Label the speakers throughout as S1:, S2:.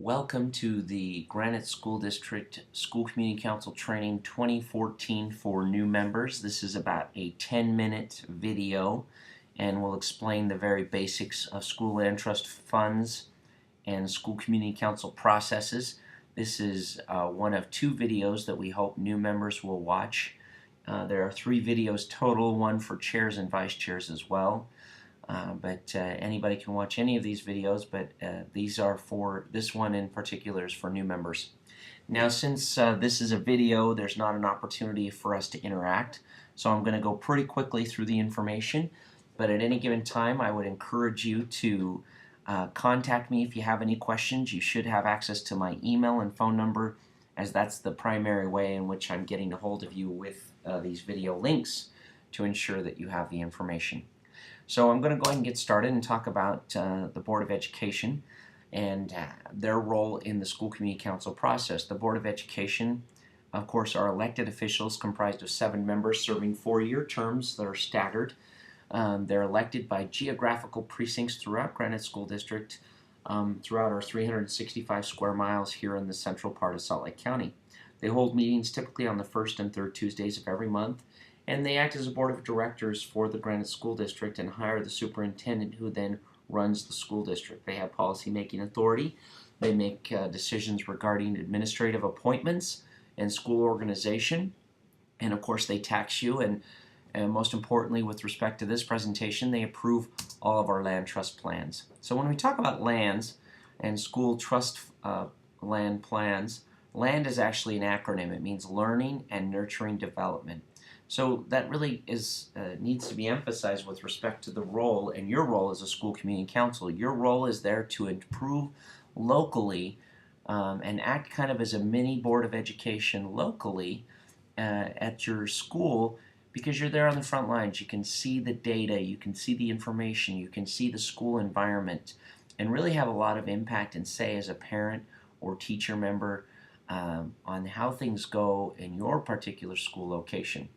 S1: Welcome to the Granite School District School Community Council Training 2014 for new members. This is about a 10-minute video and will explain the very basics of school land trust funds and school community council processes. This is one of two videos that we hope new members will watch. There are 3 videos total, one for chairs and vice chairs as well. But anybody can watch any of these videos, but these are for, this one in particular is for new members. Now, since this is a video, there's not an opportunity for us to interact, so I'm going to go pretty quickly through the information, but at any given time I would encourage you to contact me if you have any questions. You should have access to my email and phone number, as that's the primary way in which I'm getting a hold of you with these video links to ensure that you have the information. So I'm going to go ahead and get started and talk about the Board of Education and their role in the school community council process. The Board of Education, of course, are elected officials comprised of 7 members serving 4-year terms that are staggered. They're elected by geographical precincts throughout Granite School District, throughout our 365 square miles here in the central part of Salt Lake County. They hold meetings typically on the 1st and 3rd Tuesdays of every month, and they act as a board of directors for the Granite School District and hire the superintendent, who then runs the school district. They have policy-making authority. They make decisions regarding administrative appointments and school organization, and of course they tax you, and most importantly, with respect to this presentation, they approve all of our land trust plans. So when we talk about lands and school trust land plans, LAND is actually an acronym. It means Learning and Nurturing Development. So that really is needs to be emphasized with respect to the role and your role as a school community council. Your role is there to improve locally and act kind of as a mini board of education locally at your school, because you're there on the front lines. You can see the data, you can see the information, you can see the school environment, and really have a lot of impact and say as a parent or teacher member on how things go in your particular school location.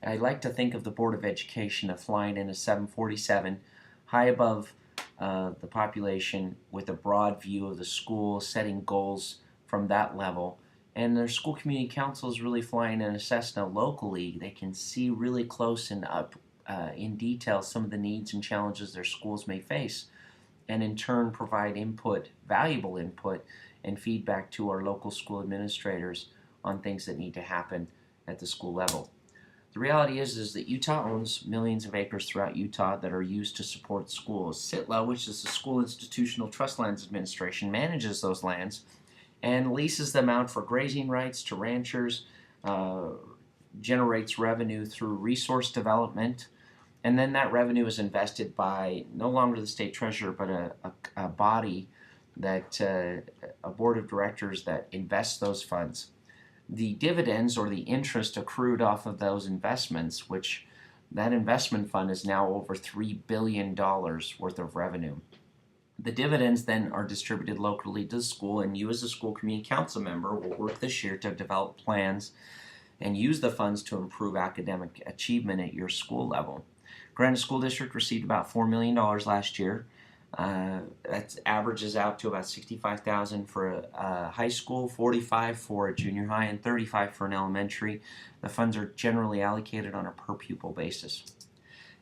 S1: I like to think of the Board of Education of flying in a 747 high above the population with a broad view of the school, setting goals from that level. And their school community council is really flying in a Cessna locally. They can see really close and up in detail some of the needs and challenges their schools may face, and in turn provide input, valuable input, and feedback to our local school administrators on things that need to happen at the school level. The reality is that Utah owns millions of acres throughout Utah that are used to support schools. SITLA, which is the School Institutional Trust Lands Administration, manages those lands and leases them out for grazing rights to ranchers, generates revenue through resource development, and then that revenue is invested by no longer the state treasurer, but a body that, a board of directors that invests those funds. The dividends or the interest accrued off of those investments, which that investment fund is now over $3 billion worth of revenue. The dividends then are distributed locally to the school, and you as a school community council member will work this year to develop plans and use the funds to improve academic achievement at your school level. Granite School District received about $4 million last year. That averages out to about $65,000 for a high school, $45,000 for a junior high, and $35,000 for an elementary. The funds are generally allocated on a per pupil basis.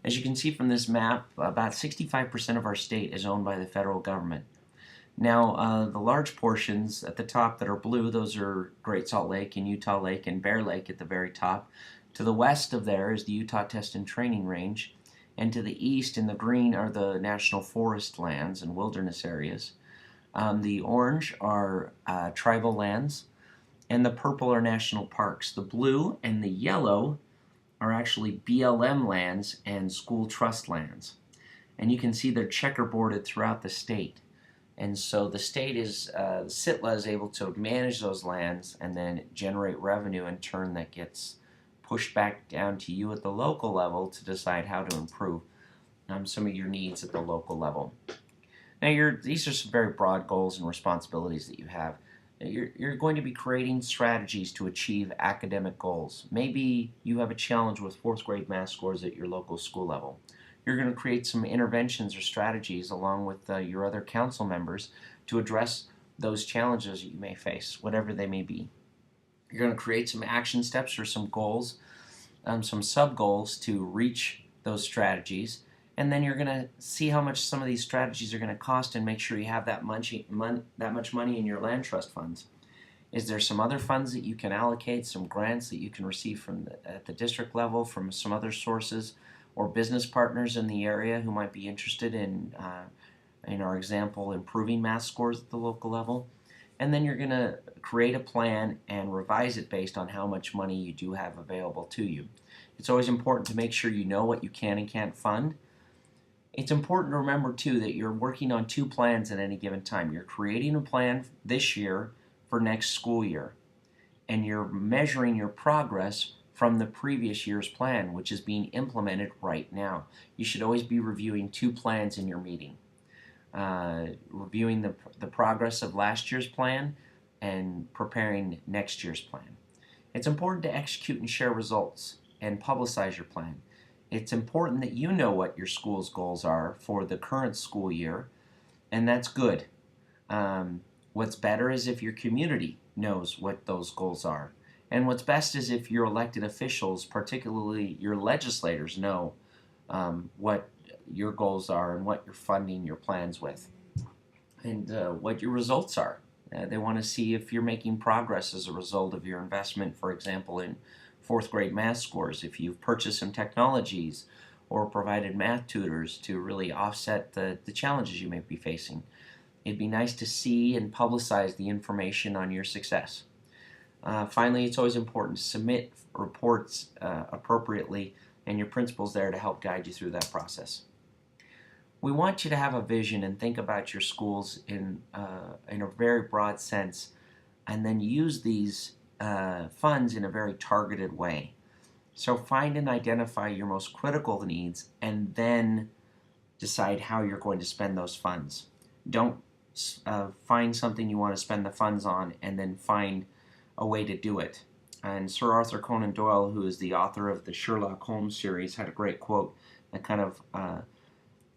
S1: As you can see from this map, about 65% of our state is owned by the federal government. Now, the large portions at the top that are blue, those are Great Salt Lake and Utah Lake and Bear Lake at the very top. To the west of there is the Utah Test and Training Range. And to the east in the green are the national forest lands and wilderness areas. The orange are tribal lands, and the purple are national parks. The blue and the yellow are actually BLM lands and school trust lands. And you can see they're checkerboarded throughout the state. And so the state is, SITLA is able to manage those lands and then generate revenue in turn that gets pushed back down to you at the local level to decide how to improve some of your needs at the local level. Now, these are some very broad goals and responsibilities that you have. You're going to be creating strategies to achieve academic goals. Maybe you have a challenge with 4th grade math scores at your local school level. You're going to create some interventions or strategies along with your other council members to address those challenges that you may face, whatever they may be. You're going to create some action steps or some goals, some sub-goals to reach those strategies, and then you're going to see how much some of these strategies are going to cost and make sure you have that much money in your land trust funds. Is there some other funds that you can allocate, some grants that you can receive from at the district level from some other sources, or business partners in the area who might be interested in our example, improving math scores at the local level? And then you're going to create a plan and revise it based on how much money you do have available to you. It's always important to make sure you know what you can and can't fund. It's important to remember too that you're working on two plans at any given time. You're creating a plan this year for next school year, and you're measuring your progress from the previous year's plan, which is being implemented right now. You should always be reviewing two plans in your meeting. Reviewing the progress of last year's plan and preparing next year's plan. It's important to execute and share results and publicize your plan. It's important that you know what your school's goals are for the current school year, and that's good. What's better is if your community knows what those goals are. And what's best is if your elected officials, particularly your legislators, know what your goals are and what you're funding your plans with, and what your results are. They want to see if you're making progress as a result of your investment, for example, in fourth grade math scores, if you've purchased some technologies or provided math tutors to really offset the challenges you may be facing. It'd be nice to see and publicize the information on your success. Finally, it's always important to submit reports appropriately, and your principal's there to help guide you through that process. We want you to have a vision and think about your schools in a very broad sense, and then use these funds in a very targeted way. So find and identify your most critical needs, and then decide how you're going to spend those funds. Don't find something you want to spend the funds on and then find a way to do it. And Sir Arthur Conan Doyle, who is the author of the Sherlock Holmes series, had a great quote that kind of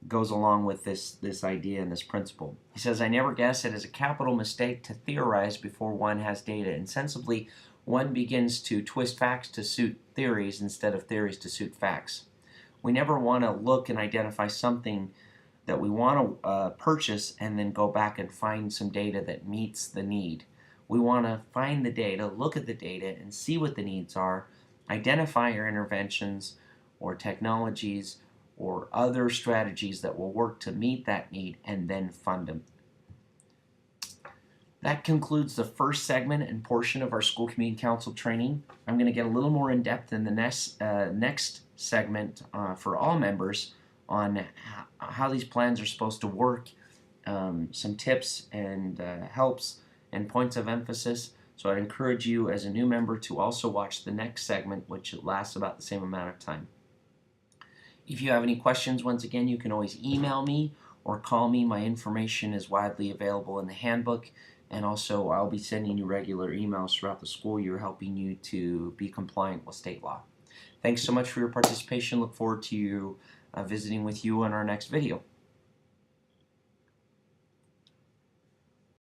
S1: goes along with this idea and this principle. He says, "I never guess it is a capital mistake to theorize before one has data. Insensibly, one begins to twist facts to suit theories instead of theories to suit facts." We never want to look and identify something that we want to purchase and then go back and find some data that meets the need. We want to find the data, look at the data, and see what the needs are, identify our interventions or technologies or other strategies that will work to meet that need, and then fund them. That concludes the first segment and portion of our School Community Council training. I'm going to get a little more in depth in the next segment for all members on how these plans are supposed to work, some tips and helps and points of emphasis. So I'd encourage you as a new member to also watch the next segment, which lasts about the same amount of time. If you have any questions, once again, you can always email me or call me. My information is widely available in the handbook, and also I'll be sending you regular emails throughout the school year helping you to be compliant with state law. Thanks so much for your participation. Look forward to visiting with you on our next video.